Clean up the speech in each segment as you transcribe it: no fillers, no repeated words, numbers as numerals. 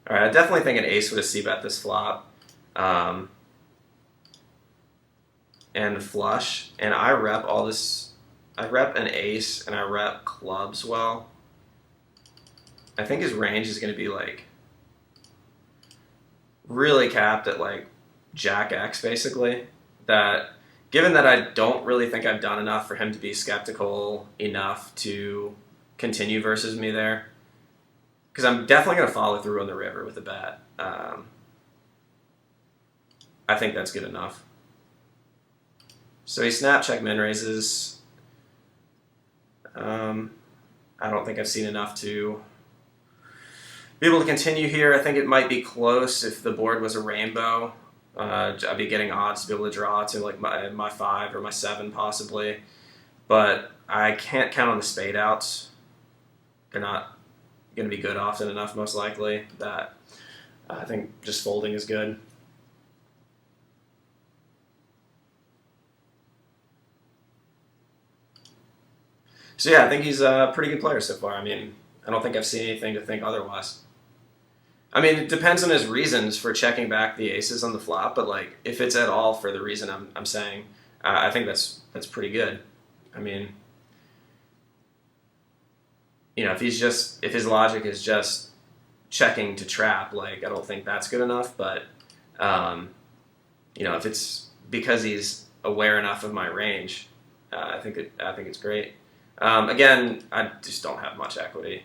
All right, I definitely think an ace would have c-bet this flop. Um, and flush, and I rep all this. I rep an ace, and I rep clubs well. I think his range is going to be like really capped at like Jack X, basically. That given that I don't really think I've done enough for him to be skeptical enough to continue versus me there, because I'm definitely going to follow through on the river with a bet. I think that's good enough. So he snap check min raises. I don't think I've seen enough to be able to continue here. I think it might be close if the board was a rainbow. I'd be getting odds to be able to draw to like my 5 or my 7 possibly. But I can't count on the spade outs. They're not going to be good often enough, most likely, that I think just folding is good. So yeah, I think he's a pretty good player so far. I mean, I don't think I've seen anything to think otherwise. I mean, it depends on his reasons for checking back the aces on the flop, but like if it's at all for the reason I'm saying, I think that's pretty good. I mean, if his logic is just checking to trap, like I don't think that's good enough. But if it's because he's aware enough of my range, I think it's great. Again, I just don't have much equity.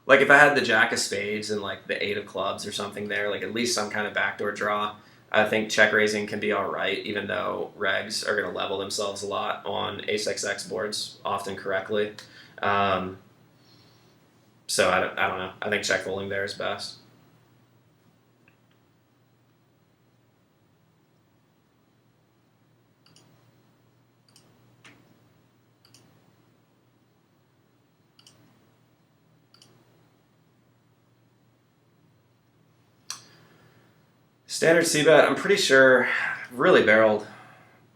Like if I had the jack of spades and like the 8 of clubs or something there, like at least some kind of backdoor draw, I think check raising can be all right, even though regs are going to level themselves a lot on ace-xx boards, often correctly. So I don't know. I think check folding there is best. Standard c-bet, I'm pretty sure really barreled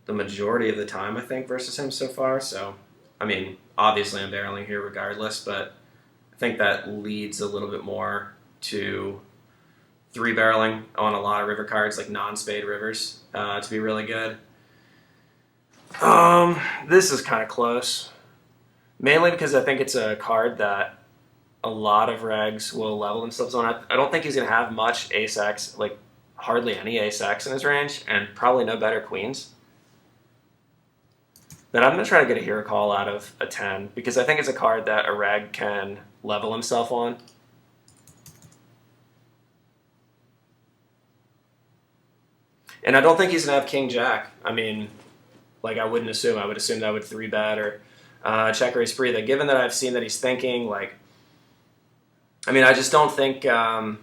the majority of the time, I think, versus him so far. So, I mean, obviously I'm barreling here regardless, but I think that leads a little bit more to 3-barreling on a lot of river cards, like non-spade rivers, to be really good. This is kind of close. Mainly because I think it's a card that a lot of regs will level themselves on. I don't think he's going to have much ace-x, like hardly any ace-x in his range, and probably no better queens. But I'm going to try to get a hero call out of a 10, because I think it's a card that a reg can level himself on. And I don't think he's going to have king-jack. I mean, like I wouldn't assume. I would assume that would 3-bet or check raise spree. That given that I've seen that he's thinking, like, I mean, I just don't think, I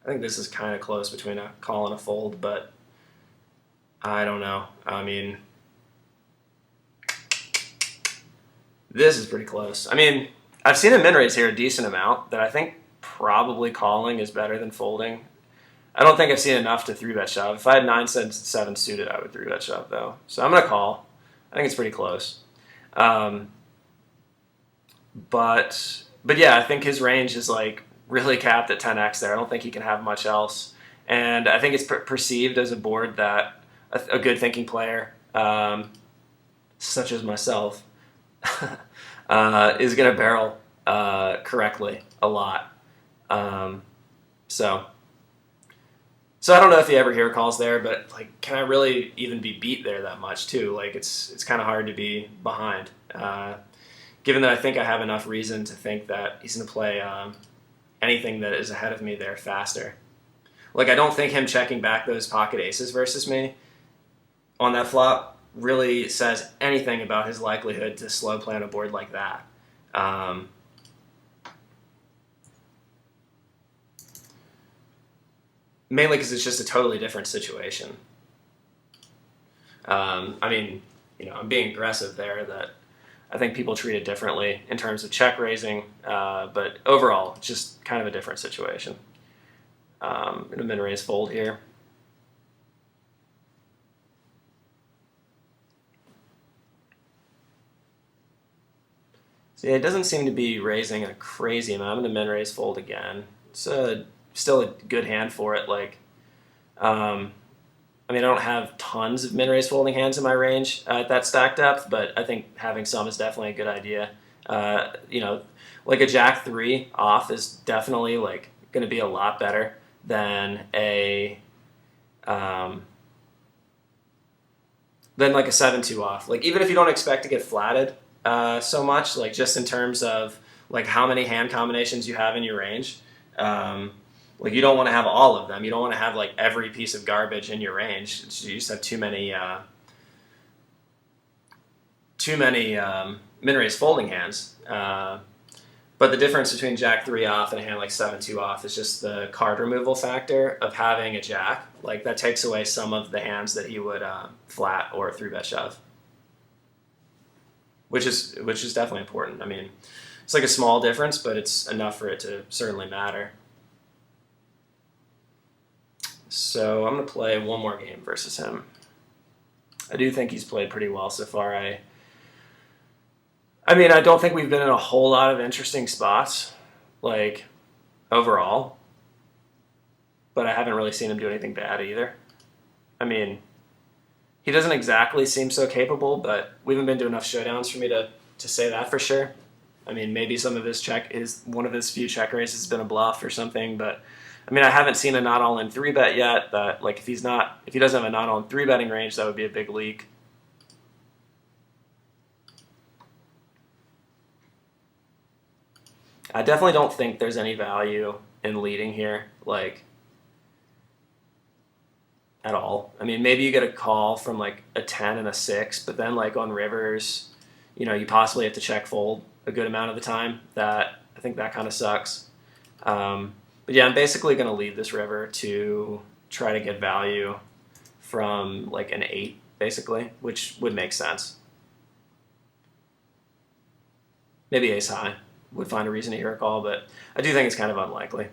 think this is kind of close between a call and a fold, but I don't know. I mean, this is pretty close. I mean, I've seen a min raise here a decent amount that I think probably calling is better than folding. I don't think I've seen enough to 3-bet shove. If I had 9-7 suited, I would 3-bet shove though. So I'm gonna call. I think it's pretty close. But yeah, I think his range is like really capped at 10x there. I don't think he can have much else. And I think it's perceived as a board that a good thinking player, such as myself, is going to barrel correctly a lot. So I don't know if he ever hero calls there, but like, can I really even be beat there that much too? Like it's kind of hard to be behind. Given that I think I have enough reason to think that he's going to play anything that is ahead of me there faster. Like, I don't think him checking back those pocket aces versus me on that flop really says anything about his likelihood to slow plan a board like that. Mainly because it's just a totally different situation. I mean, I'm being aggressive there that I think people treat it differently in terms of check raising, but overall, it's just kind of a different situation. In a min raise fold here. See, it doesn't seem to be raising a crazy amount. I'm going to min raise fold again. It's still a good hand for it. Like, I mean, I don't have tons of min raise folding hands in my range at that stack depth, but I think having some is definitely a good idea. You know, like a jack 3 off is definitely like going to be a lot better than like a 7-2 off. Like, even if you don't expect to get flatted so much, like just in terms of like how many hand combinations you have in your range, like you don't want to have all of them. You don't want to have like every piece of garbage in your range. You just have too many min raise folding hands. But the difference between jack 3 off and a hand like 7-2 off is just the card removal factor of having a jack. Like, that takes away some of the hands that he would flat or 3-bet shove, which is definitely important. I mean, it's like a small difference, but it's enough for it to certainly matter. So I'm going to play one more game versus him. I do think he's played pretty well so far. I mean, I don't think we've been in a whole lot of interesting spots, like, overall. But I haven't really seen him do anything bad either. I mean, he doesn't exactly seem so capable, but we haven't been to enough showdowns for me to say that for sure. I mean, maybe some of his one of his few check raises has been a bluff or something, but I mean, I haven't seen a not all in 3-bet yet. That, like, if he doesn't have a not all in 3-betting range, that would be a big leak. I definitely don't think there's any value in leading here, like, at all. I mean, maybe you get a call from like a 10 and a 6, but then like on rivers, you know, you possibly have to check fold a good amount of the time. I think that kind of sucks. But yeah, I'm basically going to lead this river to try to get value from like an 8, basically, which would make sense. Maybe ace high would find a reason to hear a call, but I do think it's kind of unlikely.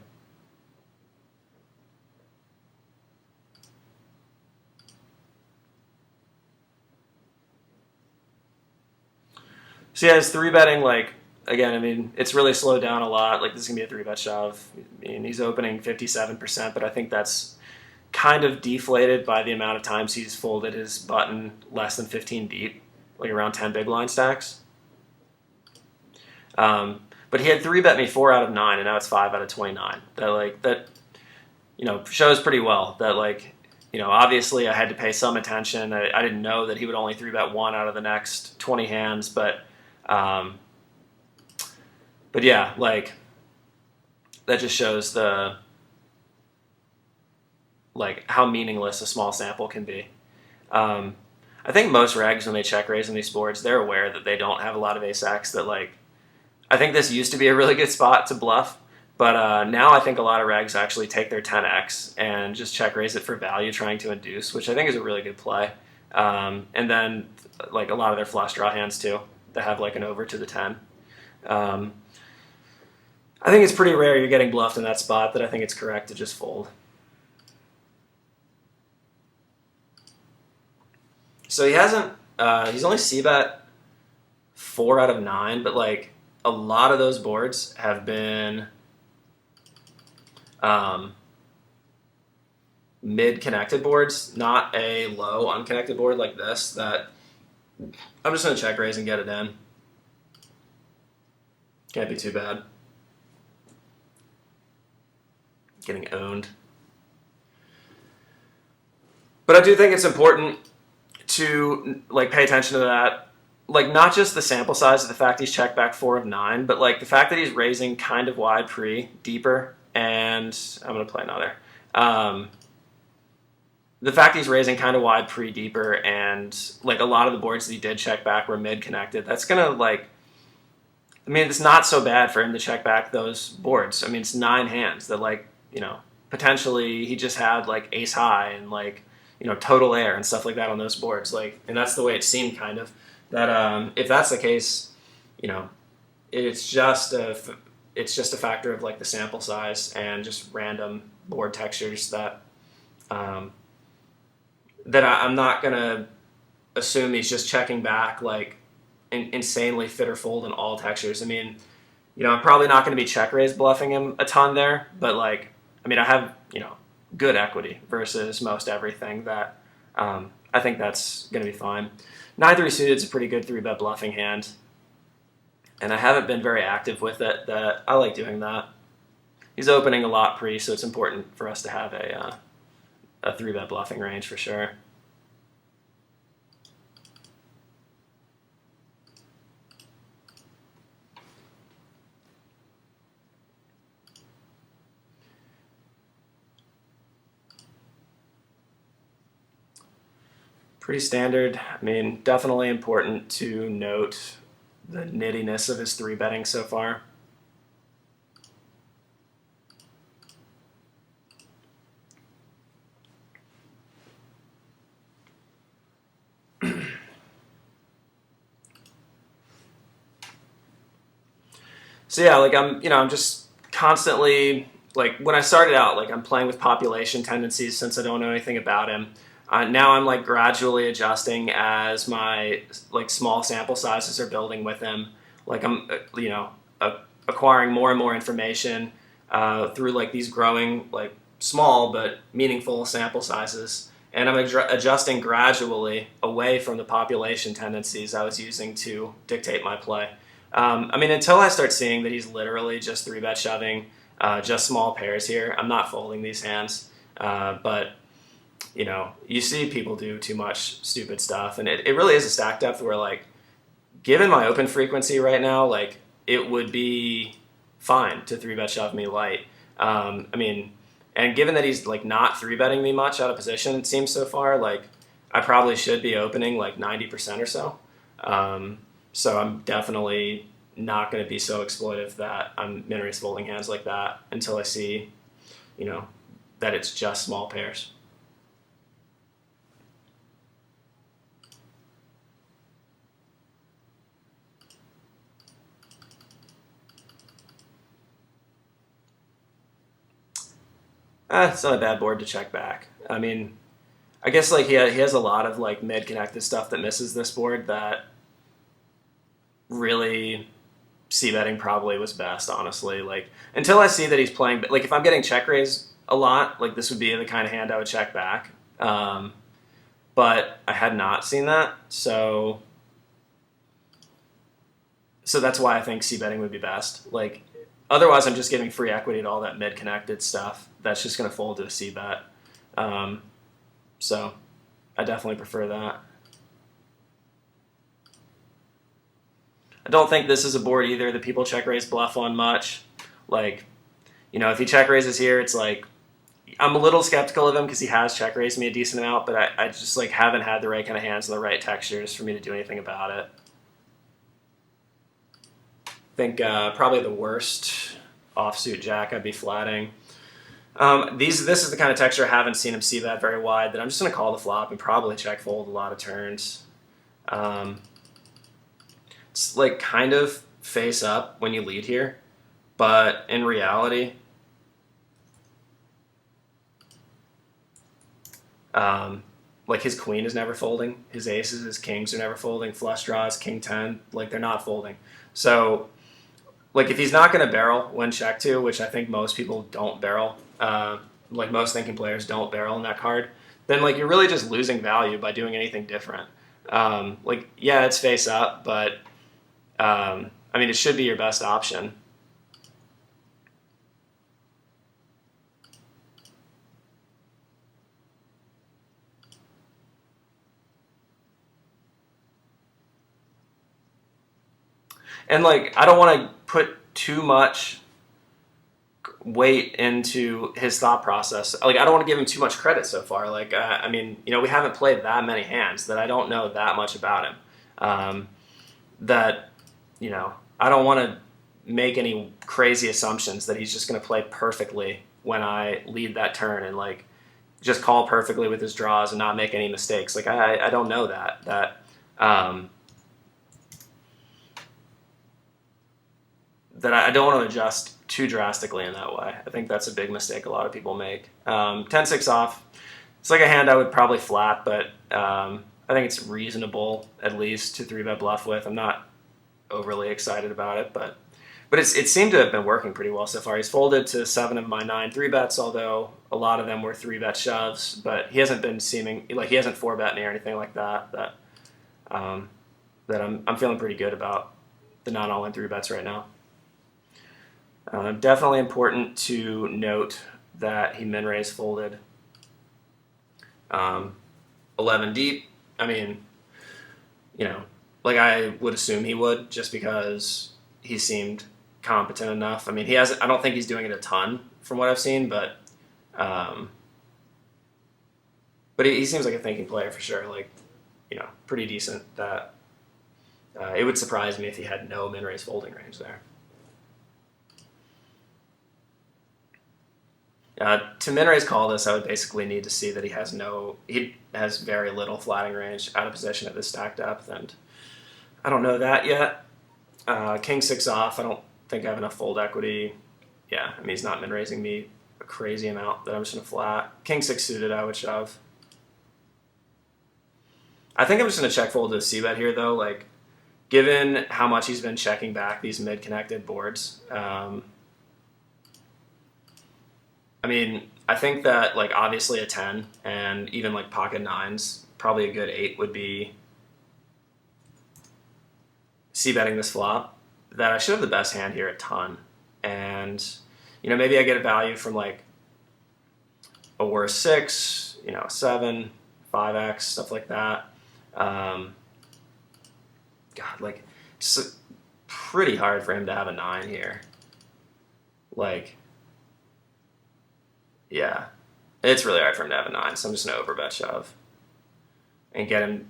So yeah, his 3-betting, like, again, I mean, it's really slowed down a lot. Like, this is going to be a 3-bet shove. I mean, he's opening 57%, but I think that's kind of deflated by the amount of times he's folded his button less than 15 deep, like around 10 big blind stacks. But he had 3-bet me 4 out of 9, and now it's 5 out of 29. That you know, shows pretty well that, like, you know, obviously I had to pay some attention. I didn't know that he would only 3-bet 1 out of the next 20 hands, but yeah, like, that just shows like how meaningless a small sample can be. I think most regs, when they check raise on these boards, they're aware that they don't have a lot of ace-x. That, like, I think this used to be a really good spot to bluff, but now I think a lot of regs actually take their 10x and just check raise it for value, trying to induce, which I think is a really good play. And then, like, a lot of their flush draw hands too, that have like an over to the 10. I think it's pretty rare you're getting bluffed in that spot, that I think it's correct to just fold. So he hasn't, he's only c-bet 4 out of 9, but like a lot of those boards have been mid-connected boards, not a low unconnected board like this, that I'm just going to check raise and get it in. Can't be too bad. Getting owned. But I do think it's important to, like, pay attention to that. Like, not just the sample size of the fact he's checked back 4 of 9, but like the fact that he's raising kind of wide deeper, and I'm going to play another. The fact he's raising kind of wide deeper, and like a lot of the boards that he did check back were mid connected. That's going to, like, I mean, it's not so bad for him to check back those boards. I mean, it's 9 hands that, like, you know, potentially he just had like ace high and, like, you know, total air and stuff like that on those boards. Like, and that's the way it seemed, kind of. That if that's the case, you know, it's just a factor of like the sample size and just random board textures that I'm not gonna assume he's just checking back like insanely fit or fold in all textures. I mean, I'm probably not going to be check raise bluffing him a ton there, but like, I mean, I have, good equity versus most everything that I think that's going to be fine. 9-3 suited is a pretty good 3-bet bluffing hand, and I haven't been very active with it. That I like doing that. He's opening a lot pre, so it's important for us to have a 3-bet bluffing range for sure. Pretty standard. I mean, definitely important to note the nittiness of his 3-betting so far. So yeah, like I'm just constantly, like when I started out, like I'm playing with population tendencies since I don't know anything about him. Now I'm like gradually adjusting as my like small sample sizes are building with him. Like I'm acquiring more and more information through like these growing like small but meaningful sample sizes, and I'm adjusting gradually away from the population tendencies I was using to dictate my play. I mean, until I start seeing that he's literally just 3-bet shoving, just small pairs here, I'm not folding these hands. But, you see people do too much stupid stuff. And it really is a stack depth where, like, given my open frequency right now, like, it would be fine to 3-bet shove me light. I mean, and given that he's, like, not 3-betting me much out of position, it seems so far, like, I probably should be opening, like, 90% or so. So I'm definitely not going to be so exploitive that I'm min-raise folding hands like that until I see, that it's just small pairs. It's not a bad board to check back. I mean, I guess like he has a lot of like mid-connected stuff that misses this board that really c-betting probably was best, honestly. Like until I see that he's playing, like if I'm getting check raised a lot, like this would be the kind of hand I would check back. But I had not seen that, so that's why I think c-betting would be best. Like otherwise, I'm just giving free equity to all that mid-connected stuff. That's just going to fold to a c-bet. So I definitely prefer that. I don't think this is a board either that people check raise bluff on much. Like, if he check raises here, it's like I'm a little skeptical of him because he has check raised me a decent amount, but I just like haven't had the right kind of hands and the right textures for me to do anything about it. I think probably the worst offsuit jack I'd be flatting. This is the kind of texture I haven't seen him c-bet very wide that I'm just going to call the flop and probably check fold a lot of turns. It's like kind of face up when you lead here, but in reality, like his queen is never folding, his aces, his kings are never folding, flush draws, king 10, like they're not folding. So like if he's not going to barrel when check to, which I think most people don't barrel, like most thinking players don't barrel in that card, then like you're really just losing value by doing anything different. Like yeah, it's face up, but I mean it should be your best option. And like I don't want to put too much weight into his thought process. Like I don't want to give him too much credit so far. Like I mean, we haven't played that many hands that I don't know that much about him. That I don't want to make any crazy assumptions that he's just going to play perfectly when I lead that turn and like just call perfectly with his draws and not make any mistakes. Like I don't know that I don't want to adjust too drastically in that way. I think that's a big mistake a lot of people make. 10-6 off. It's like a hand I would probably flat, but I I think it's reasonable at least to 3-bet bluff with. I'm not overly excited about it, but it seemed to have been working pretty well so far. He's folded to 7 of my 9 3-bets, although a lot of them were 3-bet shoves. But he hasn't been seeming like he hasn't 4-bet me or anything like that. That I'm feeling pretty good about the non all-in 3-bets right now. Definitely important to note that he min-raise folded 11 deep. I mean, like I would assume he would, just because he seemed competent enough. I mean, he hasn't. I don't think he's doing it a ton from what I've seen, but he seems like a thinking player for sure. Like, pretty decent. That it would surprise me if he had no min-raise folding range there. To min-raise call this, I would basically need to see that he has very little flatting range out of position at this stack depth, and I don't know that yet. King 6 off, I don't think I have enough fold equity. Yeah, I mean, he's not min-raising me a crazy amount that I'm just going to flat. King 6 suited, I would shove. I think I'm just going to check fold to a c-bet here, though. Like, given how much he's been checking back these mid-connected boards, I mean, I think that, like, obviously a 10 and even, like, pocket 9s, probably a good 8 would be c-betting this flop. That I should have the best hand here a ton. And, maybe I get a value from, like, a worse 6, 7, 5x, stuff like that. God, like, it's pretty hard for him to have a 9 here. Like, yeah, it's really hard for him to have a 9, so I'm just going to overbet shove and get him.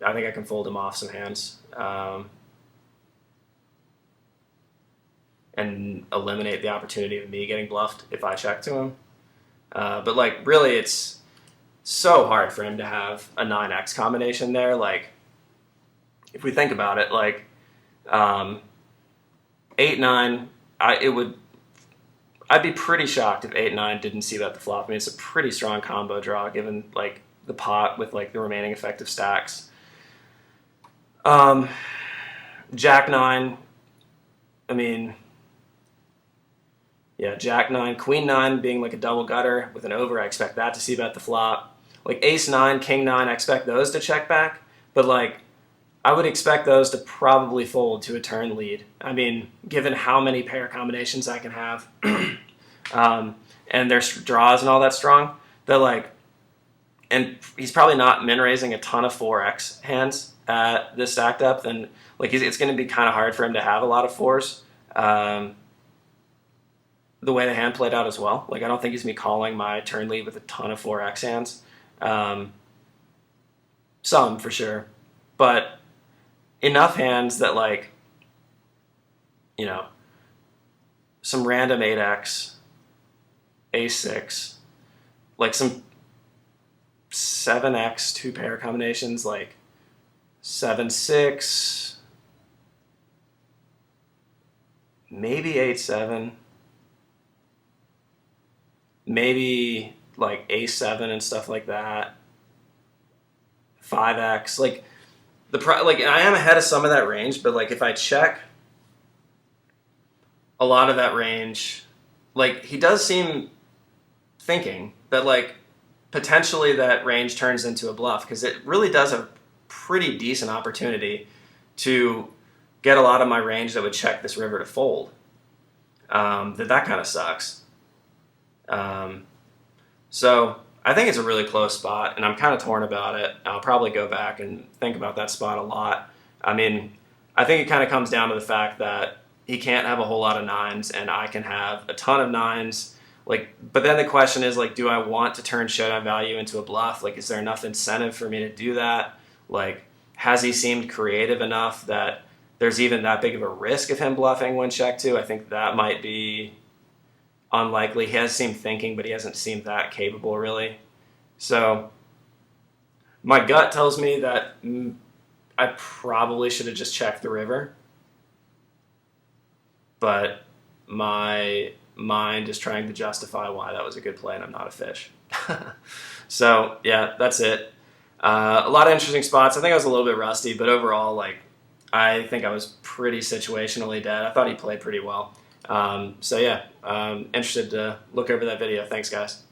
I think I can fold him off some hands and eliminate the opportunity of me getting bluffed if I check to him. But, like, really, it's so hard for him to have a 9x combination there. Like, if we think about it, like, 8-9, I'd be pretty shocked if 8-9 didn't see bet the flop. I mean, it's a pretty strong combo draw given, like, the pot with, like, the remaining effective stacks. Jack 9, I mean, yeah, Jack 9, Queen 9 being, like, a double gutter with an over, I expect that to see bet the flop. Like, Ace 9, King 9, I expect those to check back, but, like, I would expect those to probably fold to a turn lead. I mean, given how many pair combinations I can have, and their draws and all that strong, that, like, and he's probably not min-raising a ton of 4x hands at this stack depth, and, like, it's going to be kind of hard for him to have a lot of 4s. The way the hand played out as well. Like, I don't think he's going to be calling my turn lead with a ton of 4x hands. Some, for sure. But enough hands that, like, some random 8x, a6, like some 7x 2-pair combinations, like 7-6, maybe 8-7, maybe like a7 and stuff like that, 5x, like like I am ahead of some of that range, but, like, if I check a lot of that range, like, he does seem thinking that, like, potentially that range turns into a bluff, because it really does have a pretty decent opportunity to get a lot of my range that would check this river to fold. That kind of sucks. So I think it's a really close spot, and I'm kind of torn about it. I'll probably go back and think about that spot a lot. I mean, I think it kind of comes down to the fact that he can't have a whole lot of 9s, and I can have a ton of 9s. Like, but then the question is, like, do I want to turn showdown value into a bluff? Like, is there enough incentive for me to do that? Like, has he seemed creative enough that there's even that big of a risk of him bluffing when check to? I think that might be unlikely. He has seemed thinking, but he hasn't seemed that capable, really. So my gut tells me that I probably should have just checked the river, but my mind is trying to justify why that was a good play, and I'm not a fish. So, yeah, that's it. A lot of interesting spots. I think I was a little bit rusty, but overall, like, I think I was pretty situationally dead. I thought he played pretty well. So yeah, interested to look over that video. Thanks, guys.